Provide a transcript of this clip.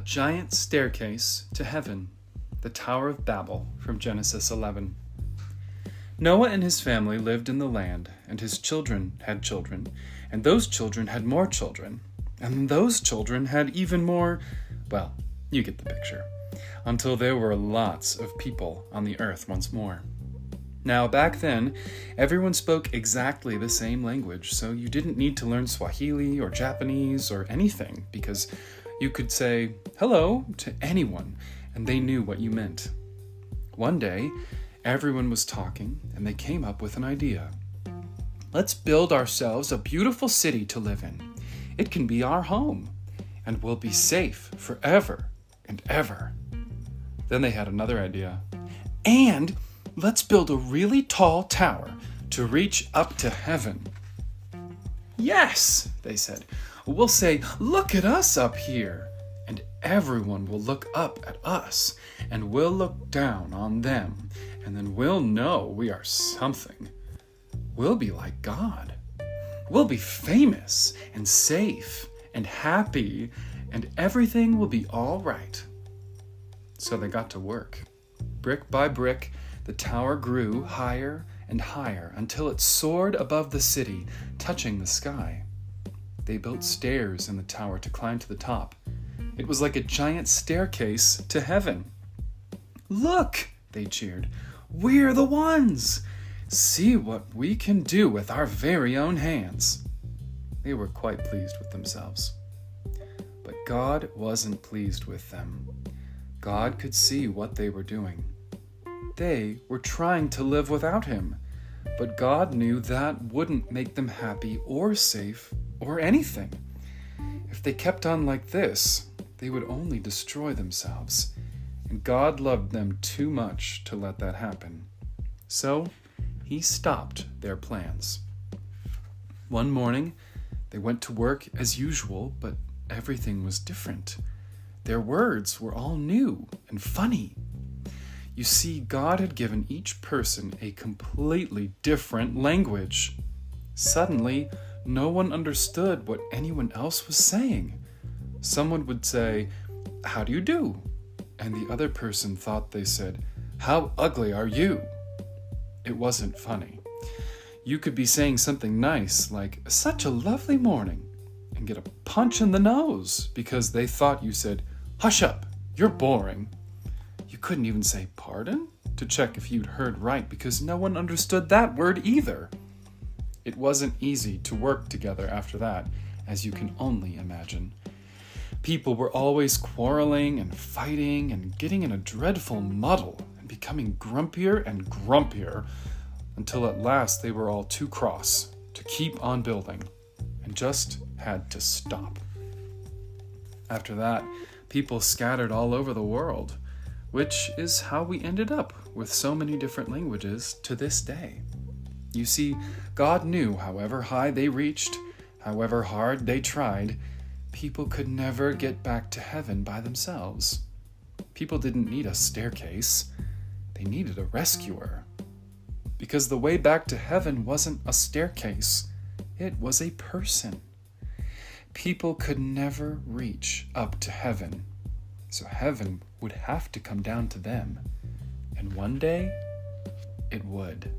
giant staircase to heaven, the Tower of Babel from Genesis 11. Noah and his family lived in the land, and his children had children, and those children had more children, and those children had even more, well, you get the picture, until there were lots of people on the earth once more. Now, back then, everyone spoke exactly the same language, so you didn't need to learn Swahili or Japanese or anything, because you could say hello to anyone, and they knew what you meant. One day, everyone was talking, and they came up with an idea. Let's build ourselves a beautiful city to live in. It can be our home, and we'll be safe forever and ever. Then they had another idea. And let's build a really tall tower to reach up to heaven. Yes, they said. We'll say, look at us up here. And everyone will look up at us, and we'll look down on them, and then we'll know we are something. We'll be like God. We'll be famous and safe and happy, and everything will be all right. So they got to work. Brick by brick, the tower grew higher and higher until it soared above the city, touching the sky. They built stairs in the tower to climb to the top. It was like a giant staircase to heaven. Look, they cheered. We're the ones! See what we can do with our very own hands. They were quite pleased with themselves. But God wasn't pleased with them. God could see what they were doing. They were trying to live without him, but God knew that wouldn't make them happy or safe or anything. If they kept on like this, they would only destroy themselves, and God loved them too much to let that happen. So he stopped their plans. One morning, they went to work as usual, but everything was different. Their words were all new and funny. You see, God had given each person a completely different language. Suddenly, no one understood what anyone else was saying. Someone would say, "How do you do?" And the other person thought they said, "How ugly are you?" It wasn't funny. You could be saying something nice like, "Such a lovely morning," and get a punch in the nose because they thought you said, "Hush up, you're boring." You couldn't even say pardon to check if you'd heard right because no one understood that word either. It wasn't easy to work together after that, as you can only imagine. People were always quarreling and fighting and getting in a dreadful muddle and becoming grumpier and grumpier until at last they were all too cross to keep on building and just had to stop. After that, people scattered all over the world, which is how we ended up with so many different languages to this day. You see, God knew however high they reached, however hard they tried, people could never get back to heaven by themselves. People didn't need a staircase. They needed a rescuer. Because the way back to heaven wasn't a staircase. It was a person. People could never reach up to heaven. So heaven would have to come down to them. And one day, it would.